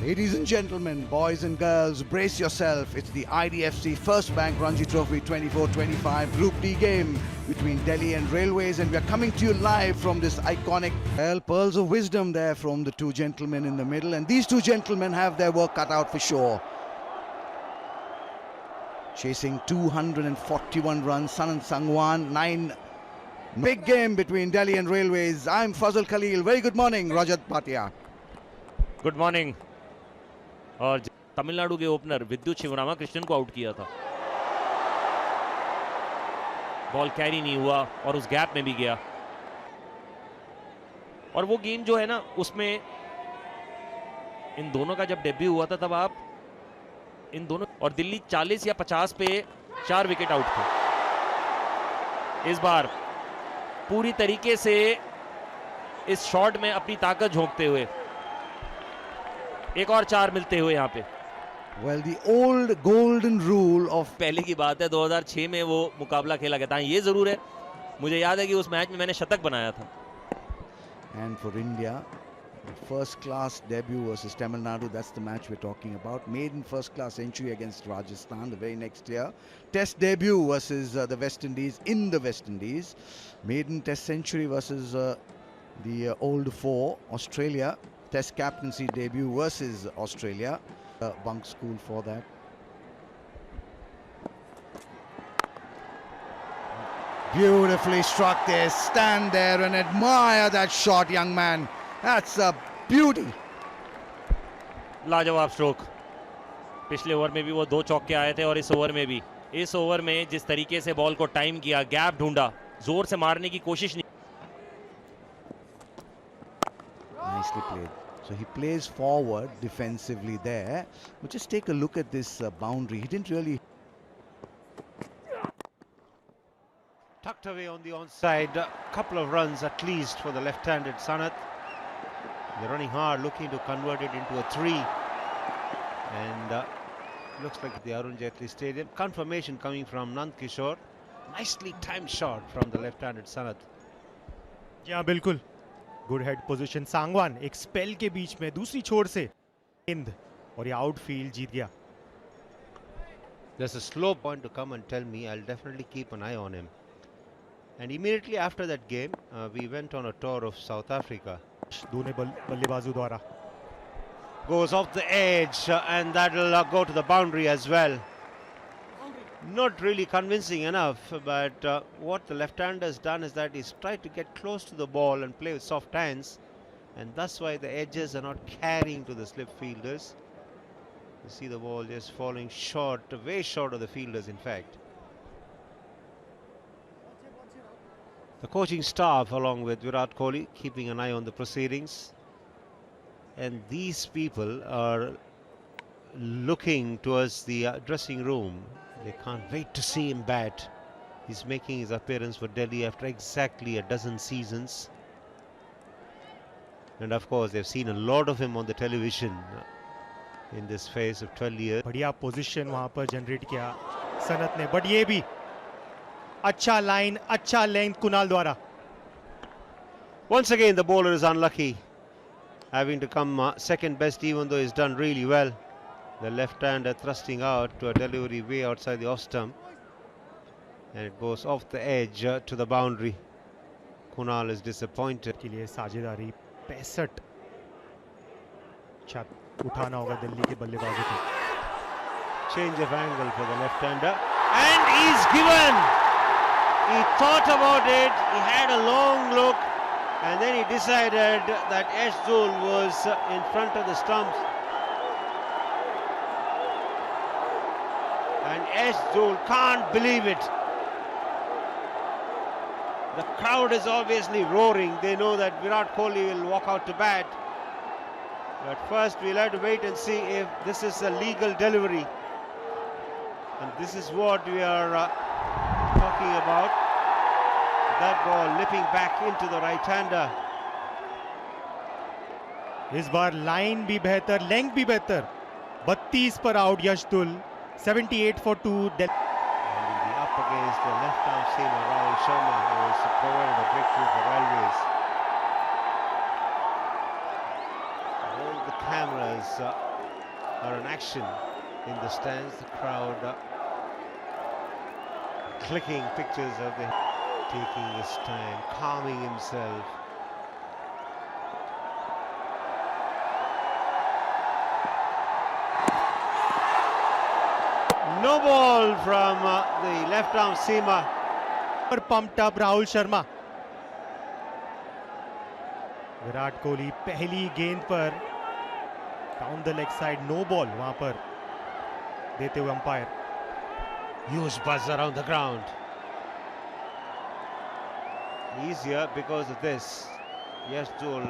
Ladies and gentlemen, boys and girls, brace yourself. It's the IDFC First Bank Ranji Trophy 24-25 Group D game between Delhi and Railways, and we are coming to you live from this iconic pearls of wisdom there from the two gentlemen in the middle, and these two gentlemen have their work cut out for sure. Chasing 241 runs, Sanand Sangwan, 9. Big game between Delhi and Railways. I'm Fazal Khalil. Very good morning, Rajat Bhatia. Good morning. और तमिलनाडु के opener विद्युत शिवरामा कृष्णन को out किया था। Ball carry नहीं हुआ और उस गैप में भी गया, और वो गेम जो है ना, उसमें इन दोनों का जब डेब्यू हुआ था तब आप इन दोनों और दिल्ली 40 या 50 पे 4 विकेट आउट थे। इस बार पूरी तरीके से इस शॉट में अपनी ताकत झोंकते हुए एक और 4 मिलते हुए यहाँ पे। Well, the old golden rule of पहले की बात है, 2006 में वो मुकाबला खेला गया था। ये जरूर है, मुझे याद है कि उस मैच में मैंने शतक बनाया था। And for India, the first class debut versus Tamil Nadu, that's the match we're talking about. Maiden first class century against Rajasthan the very next year. Test debut versus the West Indies in the West Indies. Maiden test century versus the old four, Australia. Test captaincy debut versus Australia. Bunk school for that. Beautifully struck there. Stand there and admire that shot, young man. That's a beauty. लाजवाब stroke. पिछले over में भी वो 2 चौके आए थे और इस ओवर में भी। इस ओवर में जिस तरीके से बॉल को टाइम किया, गैप ढूंढा, जोर से मारने की कोशिश नहीं। Nicely played. So he plays forward defensively there. But just take a look at this boundary. He didn't really. Tucked away on the onside, a couple of runs at least for the left-handed Sanath. They're running hard, looking to convert it into a 3. And looks like the Arun Jaitley Stadium. Confirmation coming from Nand Kishore. Nicely timed shot from the left-handed Sanath. Yeah, बिल्कुल good head position. Sangwan एक spell के बीच में दूसरी छोर से इंद, और ये आउटफील्ड जीत गया। There's a slow point to come and tell me. I'll definitely keep an eye on him. And immediately after that game, we went on a tour of South Africa. दोनों बल्लेबाजों द्वारा Goes off the edge and that'll go to the boundary as well. Not really convincing enough, but what the left-hander has done is that he's tried to get close to the ball and play with soft hands, and that's why the edges are not carrying to the slip fielders. You see the ball just falling short, way short of the fielders in fact. The coaching staff along with Virat Kohli keeping an eye on the proceedings, and these people are looking towards the dressing room. They can't wait to see him bat. He's making his appearance for Delhi after exactly a dozen seasons. And of course, they've seen a lot of him on the television in this phase of 12 years. बढ़िया position वहां पर generate किया सनत ने, but ये भी अच्छा line, अच्छा length Kunal द्वारा। Once again, the bowler is unlucky, having to come second best, even though he's done really well. The left-hander thrusting out to a delivery way outside the off stump, and it goes off the edge to the boundary. Kunal is disappointed. के लिए साझेदारी 65 छत उठाना होगा दिल्ली के बल्लेबाजों को। Change of angle for the left-hander, and he's given. He thought about it, he had a long look, and then he decided that Ashzul was in front of the stumps. And Ashzul can't believe it. The crowd is obviously roaring. They know that Virat Kohli will walk out to bat. But first we'll have to wait and see if this is a legal delivery. And this is what we are talking about. That ball lipping back into the right-hander. इस बार line भी बेहतर, length भी बेहतर। 32 पर out यशदुल, 78 for 2. And in the up against the left-arm seamer Rahul Sharma, who has provided a breakthrough for Railways. All the cameras are in action in the stands. The crowd clicking pictures of the taking his time, calming himself. No ball from the left arm seamer. पर pumped up Rahul Sharma. Virat Kohli पहली गेंद पर down the leg side no ball वहां पर देते हुए umpire. Huge buzz around the ground. Easier because of this. Yes, Joel,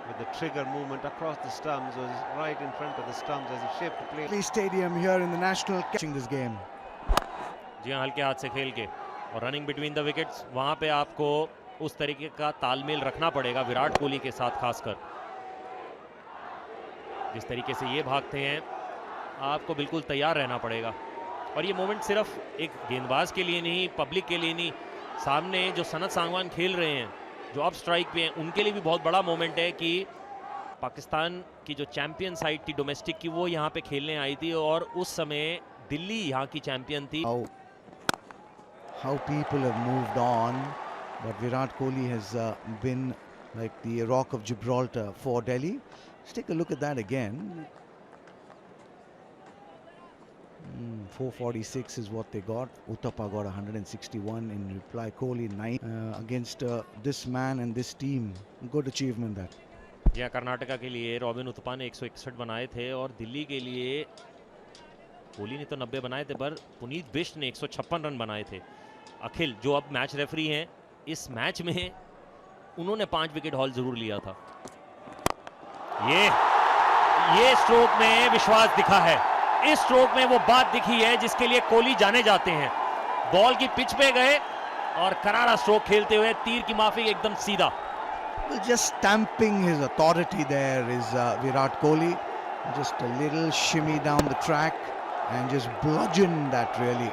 with the trigger movement across the stumps, was right in front of the stumps as he shaped the play. Stadium here in the national catching this game. जी हाँ, हल्के हाथ से खेल के और running between the wickets, वहां पे आपको उस तरीके का तालमेल रखना पड़ेगा विराट कोहली के साथ. खासकर जिस तरीके से ये भागते हैं, आपको बिल्कुल तैयार रहना पड़ेगा. और ये मोमेंट सिर्फ एक गेंदबाज के लिए नहीं, पब्लिक के लिए नहीं, सामने जो सनत सांगवान खेल रहे हैं, जो अब स्ट्राइक पे हैं, उनके लिए भी बहुत बड़ा मोमेंट है कि पाकिस्तान की जो चैंपियन साइड थी डोमेस्टिक की, वो यहाँ पे खेलने आई थी और उस समय दिल्ली यहाँ की चैंपियन थी. How people have moved on, but Virat Kohli has been like the Rock of Gibraltar for Delhi. Let's take a look at that again. 446 is what they got. Uthappa got 161 in reply. Kohli 9 against this man and this team. Good achievement that. जी हाँ, कर्नाटका के लिए robin Uthappa ने 161 बनाए थे और दिल्ली के लिए कोहली ने तो 90 बनाए थे, पर पुनीत बिष्ट ने 156 रन बनाए थे. अखिल जो अब मैच रेफरी हैं, इस मैच में उन्होंने 5 विकेट हॉल जरूर लिया था. ये स्ट्रोक में विश्वास दिखा है. इस स्ट्रोक में वो बात दिखी है जिसके लिए कोहली जाने जाते हैं. बॉल की पिच पे गए और करारा स्ट्रोक खेलते हुए तीर की माफी एकदम सीधा. Well, just stamping his authority there is Virat Kohli. Just a little shimmy down the track and just bludgeoned that really.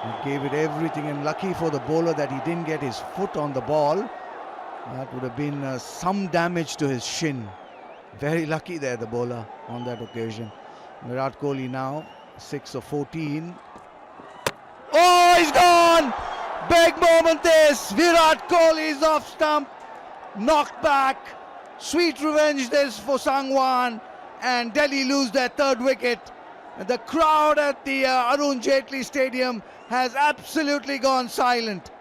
He gave it everything, and lucky for the bowler that he didn't get his foot on the ball. That would have been some damage to his shin. Very lucky there, the bowler, on that occasion. Virat Kohli now 6 of 14. Oh, he's gone! Big moment this. Virat Kohli is off stump, knocked back. Sweet revenge this for Sangwan, and Delhi lose their 3rd wicket. And the crowd at the Arun Jaitley Stadium has absolutely gone silent.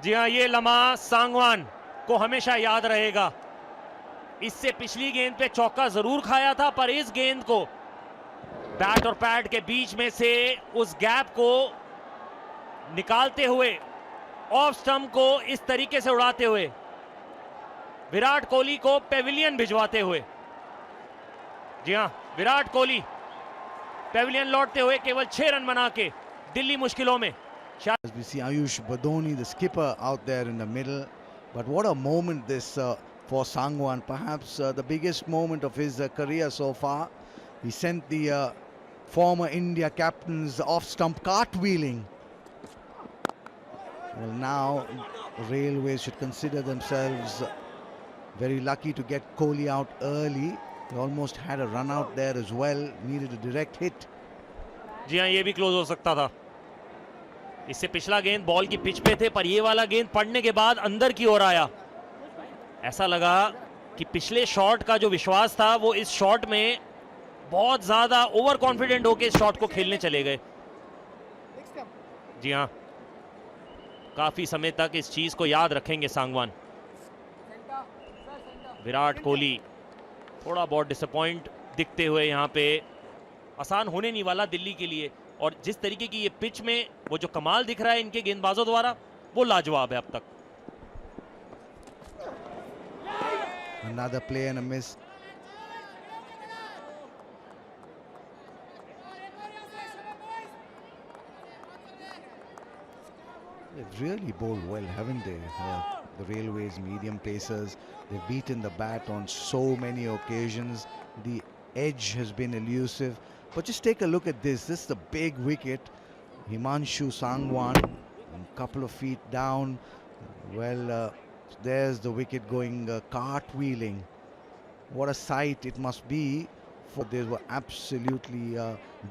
जी हाँ, ये लम्हा सांगवान को हमेशा याद रहेगा. इससे पिछली गेंद पे चौका जरूर खाया था, पर इस गेंद को बैट और पैड के बीच में से उस गैप को निकालते हुए ऑफ स्टंप को इस तरीके से उड़ाते हुए विराट कोहली को पेविलियन भिजवाते हुए. जी हाँ, विराट कोहली पेविलियन लौटते हुए केवल 6 रन बना के दिल्ली मुश्किलों में. As we see Ayush Badoni, the skipper, out there in the middle. But what a moment this for Sangwan. Perhaps the biggest moment of his career so far. He sent the former India captains off stump cartwheeling. Well, now Railways should consider themselves very lucky to get Kohli out early. They almost had a run out there as well. Needed a direct hit. जी हाँ, ये भी close हो सकता था. इससे पिछला गेंद ball की पिच पे थे, पर ये वाला गेंद पड़ने के बाद अंदर की ओर आया. ऐसा लगा कि पिछले शॉट का जो विश्वास था वो इस शॉट में बहुत ज्यादा ओवर कॉन्फिडेंट होकर इस शॉट को खेलने चले गए. जी हाँ, काफी समय तक इस चीज को याद रखेंगे सांगवान. विराट कोहली थोड़ा बहुत डिसअपॉइंट दिखते हुए यहाँ पे. आसान होने नहीं वाला दिल्ली के लिए, और जिस तरीके की ये पिच में वो जो कमाल दिख रहा है इनके गेंदबाजों द्वारा, वो लाजवाब है अब तक. Another play and a miss. They've really bowled well, haven't they? The Railways medium pacers. They've beaten the bat on so many occasions. The edge has been elusive. But just take a look at this. This is the big wicket. Himanshu Sangwan, a couple of feet down. Well, there's the wicket going cartwheeling. What a sight it must be For they were absolutely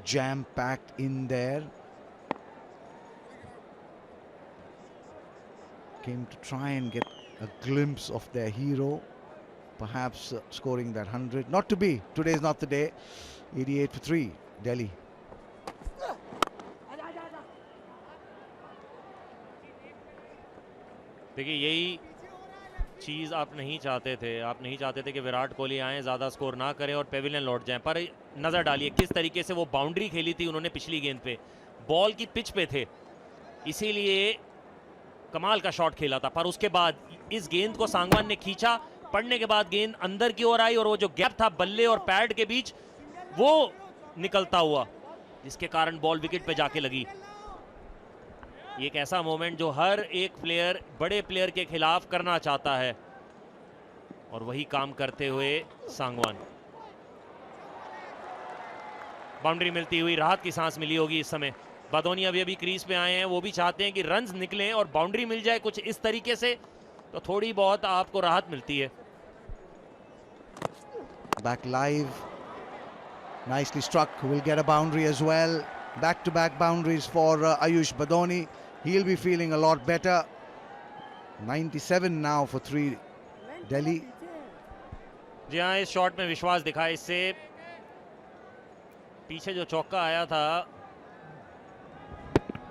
jam-packed in there. Came to try and get a glimpse of their hero, perhaps scoring that 100. Not to be. Today is not the day. 88 for 3, Delhi. देखिए यही चीज़ आप नहीं चाहते थे। आप नहीं चाहते थे कि विराट कोहली आए, ज़्यादा स्कोर ना करें और पेविलियन लौट जाएं। पर नज़र डालिए किस तरीके से वो बाउंड्री खेली थी उन्होंने पिछली गेंद पे, बॉल की पिच पे थे, इसीलिए कमाल का शॉट खेला था। पर उसके बाद इस गेंद को सांगवान ने खींचा, पड़ने के बाद गेंद अंदर की ओर आई और वो जो गैप था बल्ले और पैड के बीच वो निकलता हुआ, जिसके कारण बॉल विकेट पे जाके लगी। ये एक ऐसा मोमेंट जो हर एक प्लेयर बड़े प्लेयर के खिलाफ करना चाहता है और वही काम करते हुए सांगवान। बाउंड्री मिलती हुई राहत की सांस मिली होगी इस समय। बदौनी अभी क्रीज पे आए हैं, वो भी चाहते हैं कि रन्स निकलें और बाउंड्री मिल जाए कुछ इस तरीके से, तो थोड़ी बहुत आपको राहत मिलती है। Back live, nicely struck, will get a boundary as well. Back-to-back boundaries for Ayush Badoni. He'll be feeling a lot better. 97 now for 3 Delhi. जी हाँ, इस शॉट में विश्वास दिखा। इससे पीछे जो चौका आया था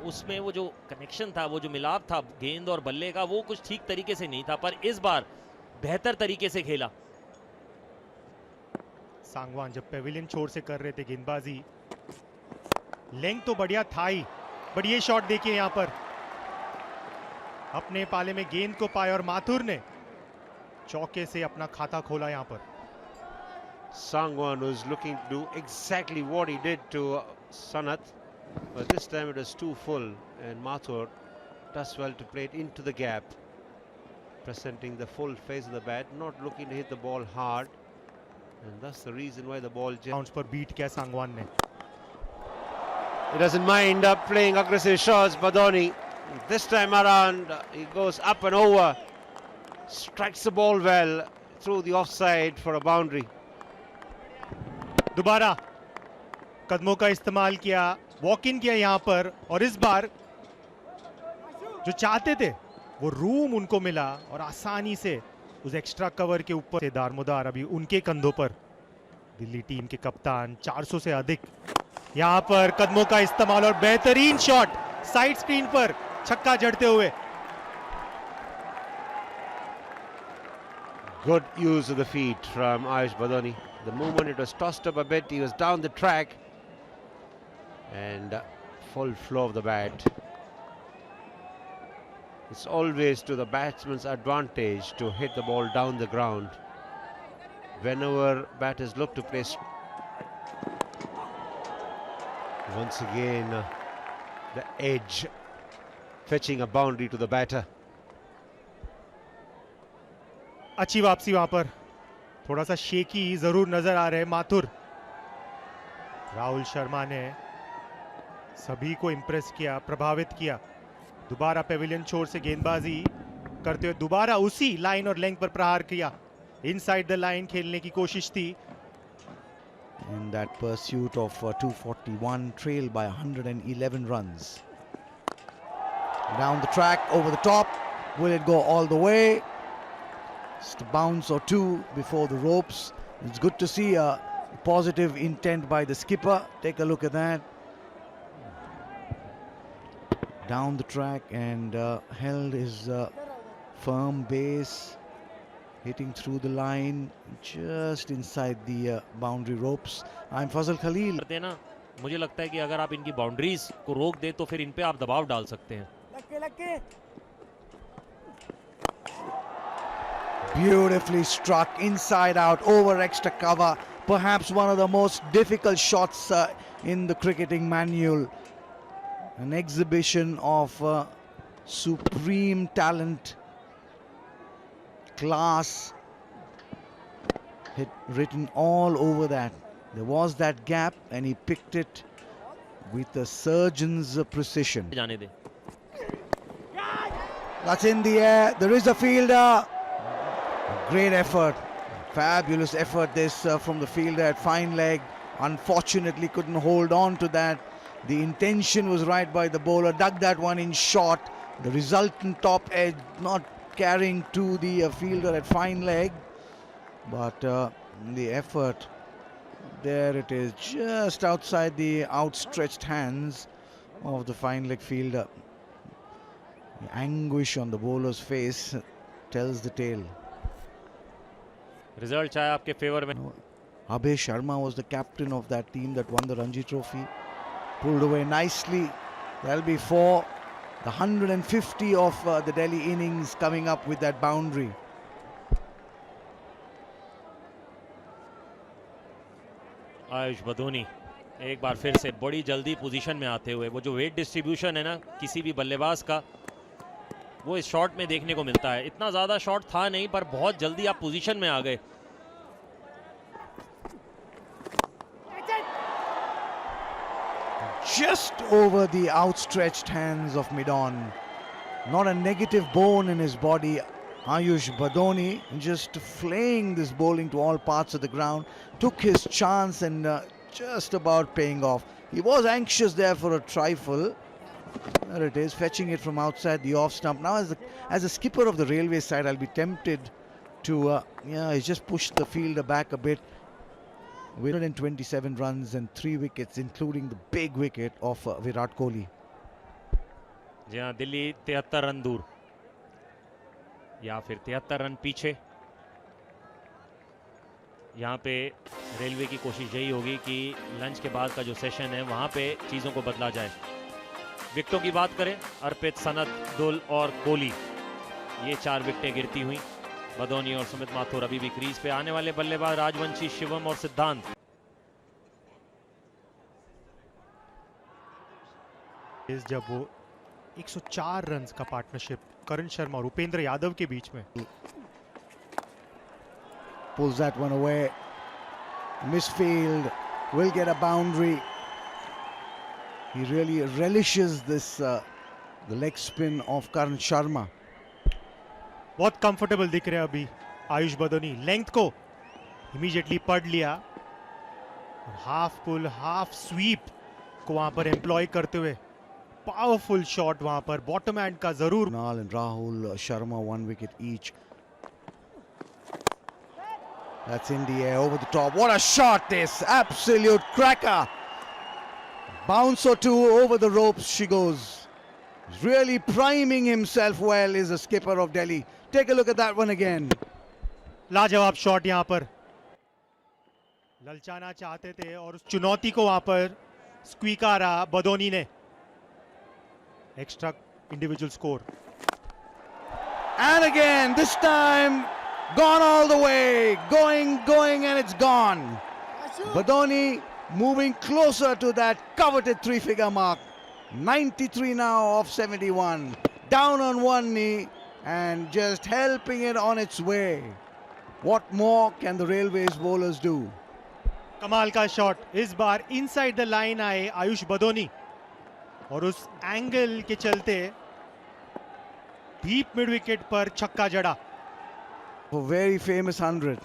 उसमें वो जो कनेक्शन था, वो जो मिलाप था गेंद और बल्ले का, वो कुछ ठीक तरीके से नहीं था, पर इस बार बेहतर तरीके से खेला। सांगवान जब पेविलियन छोर से कर रहे थे गेंदबाजी, लेंथ तो बढ़िया था ही, बट ये शॉट देखिए यहाँ पर अपने पाले में गेंद को पाया और माथुर ने चौके से अपना खाता खोला यहाँ पर। Sangwan was looking to do exactly what he did to Sanath, but this time it was too full, and Mathur does well to play it into the gap, presenting the full face of the bat, not looking to hit the ball hard, and that's the reason why the ball bounce पर beat किया सांगवान ने। he doesn't mind playing aggressive shots. Badoni this time around he goes up and over, strikes the ball well through the offside for a boundary. दोबारा कदमों का इस्तेमाल किया, walk in किया यहाँ पर, और इस बार जो चाहते थे वो रूम उनको मिला और आसानी से उस एक्स्ट्रा कवर के ऊपर से दारमोदार अभी उनके कंधों पर। दिल्ली टीम के कप्तान 400 से अधिक, यहाँ पर कदमों का इस्तेमाल और बेहतरीन शॉट साइड स्क्रीन पर छक्का जड़ते हुए। Good use of the feet from Ayush Badoni. The moment it was tossed up a bit, he was down the track, and full flow of the bat. It's always to the batsman's advantage to hit the ball down the ground. Whenever batters look to play, once again the edge fetching a boundary to the batter. अच्छी वापसी वहां पर, थोड़ा सा shaky जरूर नजर आ रहे माथुर। राहुल शर्मा ने सभी को इंप्रेस किया, प्रभावित किया। दोबारा पेविलियन छोर से गेंदबाजी करते हुए दोबारा उसी लाइन और लेंथ पर प्रहार किया। इनसाइड द लाइन खेलने की कोशिश थी। In that pursuit of 241, trailed by 111 runs. Down the track, over the top. Will it go all the way? Just a bounce or two before the ropes. It's good to see a positive intent by the skipper. Take a look at that. Down the track and held his firm base, hitting through the line just inside the boundary ropes. I'm Fazal Khalil. करते हैं ना, मुझे लगता है कि अगर आप इनकी बाउंड्रीज को रोक दे तो फिर इन पे आप दबाव डाल सकते हैं। Beautifully struck, inside out, over extra cover. Perhaps one of the most difficult shots in the cricketing manual. An exhibition of supreme talent, class, written all over that. There was that gap and he picked it with a surgeon's precision. जाने दे। That's in the air. There is a fielder. A great effort. Fabulous effort this from the fielder at fine leg. Unfortunately couldn't hold on to that. The intention was right by the bowler, dug that one in short. The resultant top edge not carrying to the fielder at fine leg. But the effort, there it is, just outside the outstretched hands of the fine leg fielder. The anguish on the bowler's face tells the tale. Result चाहे आपके favour में। Abhay Sharma was the captain of that team that won the Ranji Trophy. Pulled away nicely. That'll be for the 150 of the Delhi innings coming up with that boundary. Ayush Badoni एक बार फिर से बड़ी जल्दी position में आते हुए, वो जो वेट डिस्ट्रीब्यूशन है ना किसी भी बल्लेबाज का, वो इस शॉट में देखने को मिलता है। इतना ज्यादा शॉट था नहीं, पर बहुत जल्दी आप पोजीशन में आ गए। Just over the outstretched hands of mid-on. Not a negative bone in his body. Ayush Badoni just flaying this bowling to all parts of the ground. Took his chance and just about paying off. He was anxious there for a trifle. There it is, fetching it from outside the off stump. Now as a skipper of the railway side, I'll be tempted to, he's just pushed the fielder back a bit. 127 runs and 3 wickets, including the big wicket of Virat Kohli. जी हाँ, Delhi 73 run दूर या फिर 73 run पीछे। यहाँ पे railway की कोशिश यही होगी कि लंच के बाद का जो सेशन है वहाँ पे चीज़ों को बदला जाए। विकेटों की बात करें, अर्पित, सनत, दुल और कोहली, ये 4 विकेटें गिरती हुई। बदोनी और सुमित माथुर अभी भी क्रीज पे। आने वाले बल्लेबाज राजवंशी, शिवम और सिद्धांत। जब वो 104 रन्स का पार्टनरशिप करण शर्मा और उपेंद्र यादव के बीच में। Pulls that one away. Misfield, will get a boundary. He really relishes this the leg spin of Karan Sharma. बहुत कंफर्टेबल दिख रहे हैं अभी आयुष बदोनी। लेंथ को इमीडिएटली पढ़ लिया और हाफ पुल हाफ स्वीप को वहां पर एम्प्लॉय करते हुए पावरफुल शॉट वहां पर बॉटम हैंड का जरूर। Kunal and Rahul Sharma 1 wicket each. That's in the air over the top. What a shot this! Absolute cracker. Bounce or two over the ropes she goes. Really priming himself well is the skipper of Delhi. Take a look at that one again. लाजवाब shot यहां पर ललचाना चाहते थे और उस चुनौती को वहां पर स्वीकारा बदोनी ने। Extra individual score. And again, this time gone all the way. Going and it's gone. Badoni moving closer to that coveted 3-figure mark. 93 now of 71. Down on one knee and just helping it on its way. What more can the Railways bowlers do? कमाल का shot. इस बार inside the line आए आयुष बदोनी और उस angle के चलते deep mid wicket पर छक्का जड़ा। A very famous 100.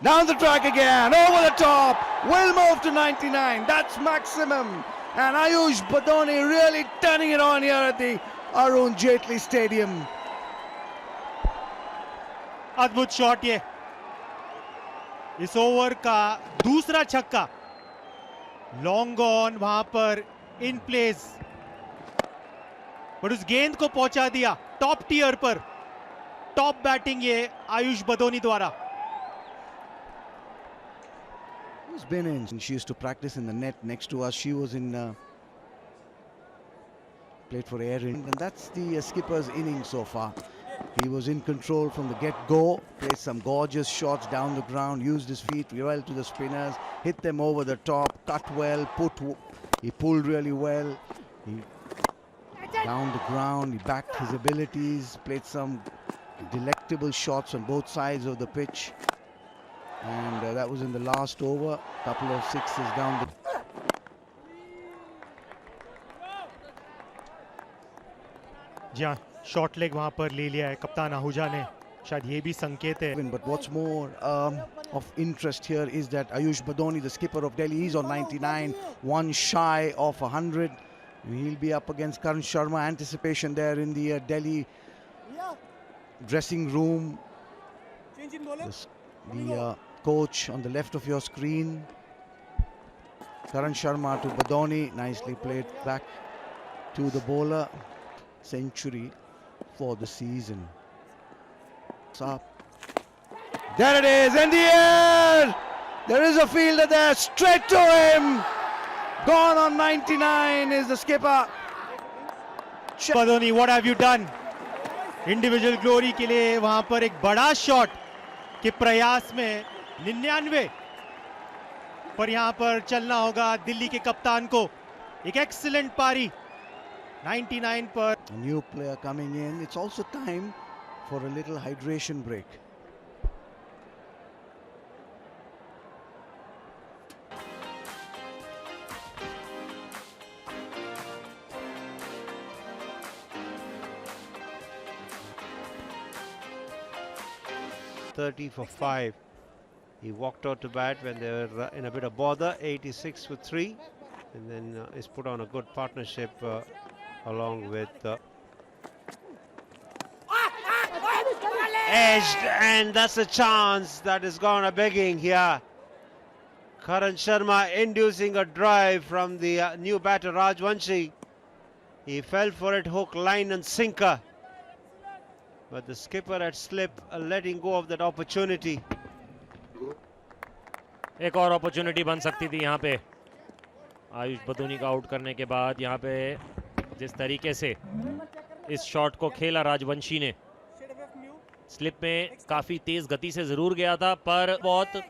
Down the track again, over the top, will move to 99. That's maximum. And Ayush Badoni really turning it on here at the Arun Jaitley Stadium. अद्भुत shot ये। इस over का दूसरा छक्का। Long on वहां पर in place और उस गेंद को पहुंचा दिया टॉप टियर पर। टॉप बैटिंग ये आयुष बदोनी द्वारा। Who's been in? She used to practice in the net next to us. She was in played for Air India, and that's the skipper's innings so far. He was in control from the get-go, played some gorgeous shots down the ground, used his feet well to the spinners, hit them over the top, cut well, he pulled really well. He down the ground, he backed his abilities, played some delectable shots on both sides of the pitch. And that was in the last over, couple of sixes down the... जी हाँ, short leg वहां पर ले लिया है कप्तान आहूजा ने। शायद ये भी संकेत है। But what's more of interest here is that Ayush Badoni, the skipper of Delhi, he's on 99, one shy of 100. He'll be up against Karan Sharma. Anticipation there in the Delhi dressing room. The coach on the left of your screen. Karan Sharma to Badoni, nicely played back to the bowler. Century for the season. Up. There it is in the air. There is a fielder there, straight to him. Gone on 99 is the skipper. Badoni, what have you done? Individual glory के लिए वहां पर एक बड़ा shot के प्रयास में 99 पर यहां पर चलना होगा दिल्ली के कप्तान को। एक एक्सीलेंट पारी 99 पर। A new player coming in. It's also time for a little hydration break. .30 for 5. He walked out to bat when they were in a bit of bother. 86 for 3, and then he's put on a good partnership along with edged, and that's a chance that is gone a begging here. Karan Sharma inducing a drive from the new batter Rajwanshi. He fell for it hook, line and sinker, but the skipper had slipped, letting go of that opportunity. एक और opportunity बन सकती थी यहाँ पे आयुष बदोनी का out करने के बाद। यहाँ पे जिस तरीके से इस शॉट को खेला राजवंशी ने, स्लिप में काफी तेज गति से जरूर गया था पर बहुत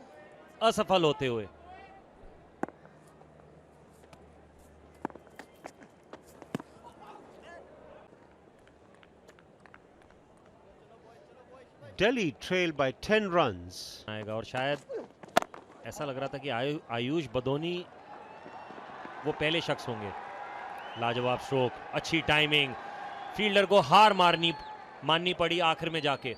असफल होते हुए। Delhi trailed by 10 runs. आएगा और शायद ऐसा लग रहा था कि आयुष बदोनी वो पहले शख्स होंगे। लाजवाब स्ट्रोक, अच्छी टाइमिंग, फील्डर को हार माननी पड़ी आखिर में जाके।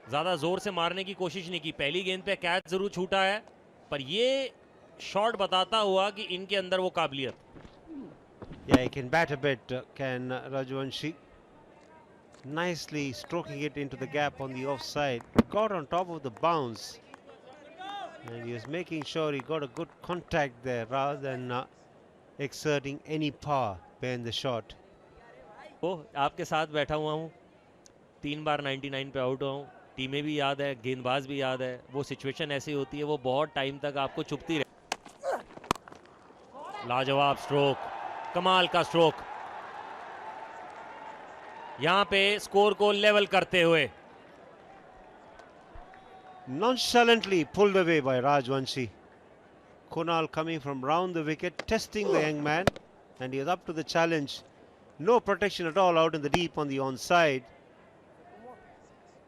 ज्यादा जोर से मारने की कोशिश नहीं की, पहली गेंद पे कैच जरूर छूटा है पर ये शॉट बताता हुआ कि इनके अंदर वो काबिलियत। Yeah, he can bat a bit, can Rajwanshi. Nicely stroking it into the gap on the offside. Got on top of the bounce, and he was making sure he got a good contact there rather than exerting any power behind the shot. ओ आपके साथ बैठा हुआ हूँ, 3 बार 99 पे out हुआ हूँ, टीमें भी याद है, गेंदबाज भी याद है। वो सिचुएशन ऐसी होती है, वो बहुत टाइम तक आपको चुभती रहे। लाजवाब स्ट्रोक, कमाल का स्ट्रोक, यहाँ पे स्कोर को लेवल करते हुए। Nonchalantly pulled away by Rajwanshi. Kunal coming from round the wicket, testing the young man, and he is up to the challenge. No protection at all out in the deep on the onside,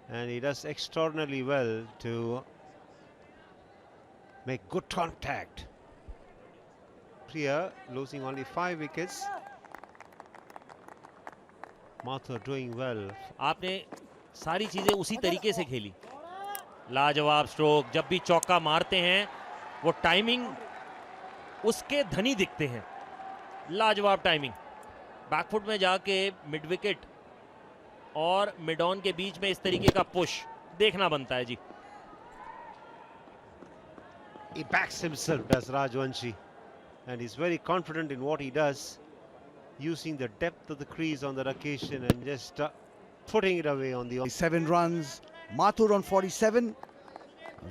and he does extraordinarily well to make good contact. Here losing only 5 wickets. Mathur doing well. आपने सारी चीजें उसी तरीके से खेली। लाजवाब stroke, जब भी चौका मारते हैं वो टाइमिंग उसके धनी दिखते हैं। लाजवाब टाइमिंग, बैकफुट में जाके मिड विकेट और मिड ऑन के बीच में इस तरीके का पुश देखना बनता है जी। He backs himself, does Rajwanshi, and he's very confident in what he does, using the depth of the crease on that occasion and just putting it away on the 7 runs. Mathur on 47.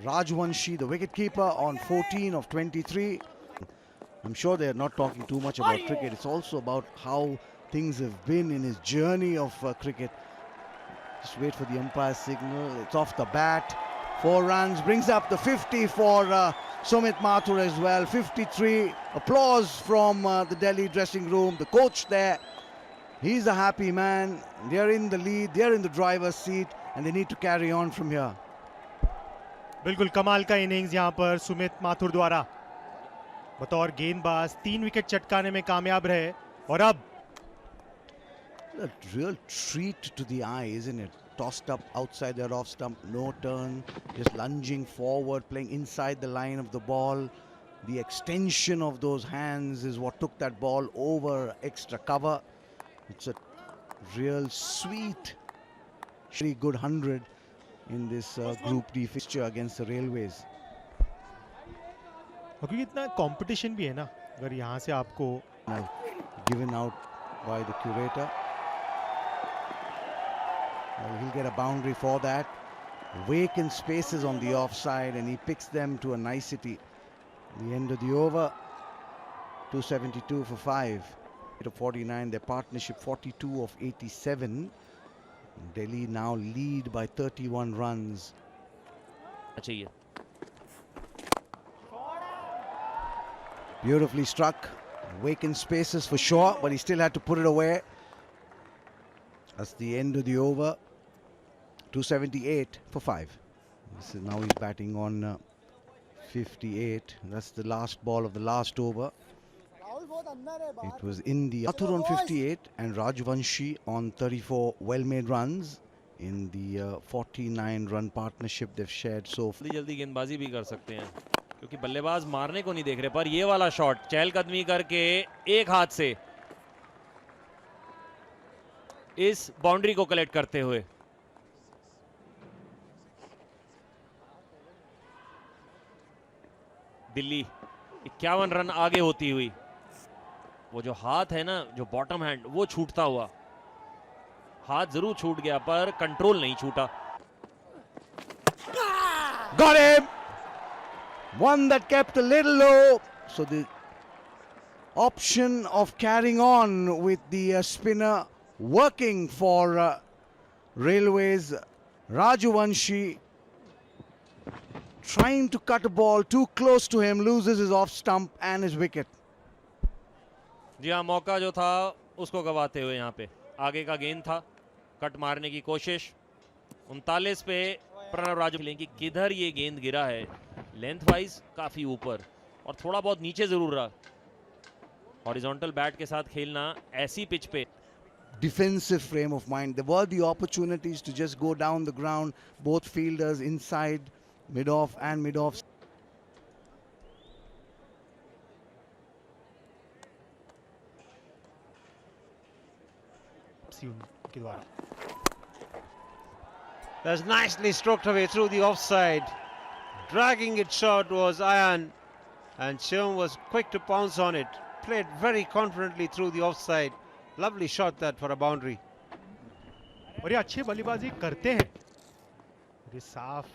Rajwanshi, the wicketkeeper, on 14 of 23. I'm sure they're not talking too much about cricket. It's also about how things have been in his journey of cricket. Just wait for the umpire signal. It's off the bat. 4 runs, brings up the 50 for Sumit Mathur as well. 53. Applause from the Delhi dressing room. The coach there, he's a happy man. They're in the lead, they're in the driver's seat, and they need to carry on from here. बिल्कुल कमाल का innings यहाँ पर सुमित माथुर द्वारा बतौर गेंदबाज 3 wicket चटकाने में कामयाब रहे। और अब A real treat to the eye, isn't it? tossed up outside their off stump, no turn, just lunging forward, playing inside the line of the ball. The extension of those hands is what took that ball over extra cover. It's a real sweet, very good 100 in this Group D fixture against the Railways. और क्योंकि इतना competition भी है ना, अगर यहाँ से आपको Given out by the curator. Well, he'll get a boundary for that. Vacant spaces on the offside, and he picks them to a nicety. The end of the over, 272 for 5. To 49, their partnership 42 of 87. Delhi now lead by 31 runs. चाहिए Beautifully struck. Vacant spaces for sure, but he still had to put it away. That's the end of the over. 278 for 5. This is now he's batting on 58. That's the last ball of the last over. It was India. Mathur on 58 and Rajvanshi on 34 well-made runs in the 49-run partnership they've shared so far. जल्दी गेंदबाजी भी कर सकते हैं क्योंकि बल्लेबाज मारने को नहीं देख रहे, पर ये वाला शॉट चहलकदमी करके एक हाथ से इस बाउंड्री को कलेक्ट करते हुए दिल्ली 51 रन आगे होती हुई। वो जो हाथ है ना, जो बॉटम हैंड, वो छूटता हुआ, हाथ जरूर छूट गया पर कंट्रोल नहीं छूटा। Got him! One that kept a little low. So the option of carrying on with the spinner working for Railways. Rajvanshi trying to cut a ball too close to him, loses his off stump and his wicket. जी हाँ, मौका जो था उसको गवाते हुए यहाँ पे आगे का गेंद था, कट मारने की कोशिश। 39 पे प्रणव राजू कि किधर ये गेंद गिरा है, लेंथ वाइज काफी ऊपर और थोड़ा बहुत नीचे जरूर रहा। हॉरिजॉन्टल बैट के साथ खेलना ऐसी पिच पे Defensive frame of mind. There were the opportunities to just go down the ground, both fielders inside, mid-off and mid-off. के द्वारा That's nicely stroked away through the offside. Dragging it short was Ayan, and Shivam was quick to pounce on it. Played very confidently through the offside. Lovely shot that for a boundary. और ये अच्छे बल्लेबाजी करते हैं, ये साफ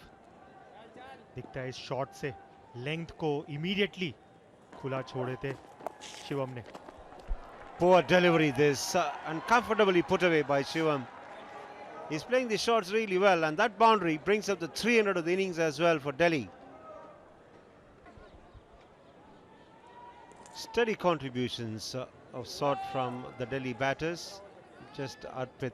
दिखता है इस शॉट से। लेंथ को इमीडिएटली खुला छोड़े थे शिवम ने। Poor delivery this, and comfortably put away by Shivam. He's playing the shots really well, and that boundary brings up the 300 of the innings as well for Delhi. Steady contributions of sort from the Delhi batters. Just Arpit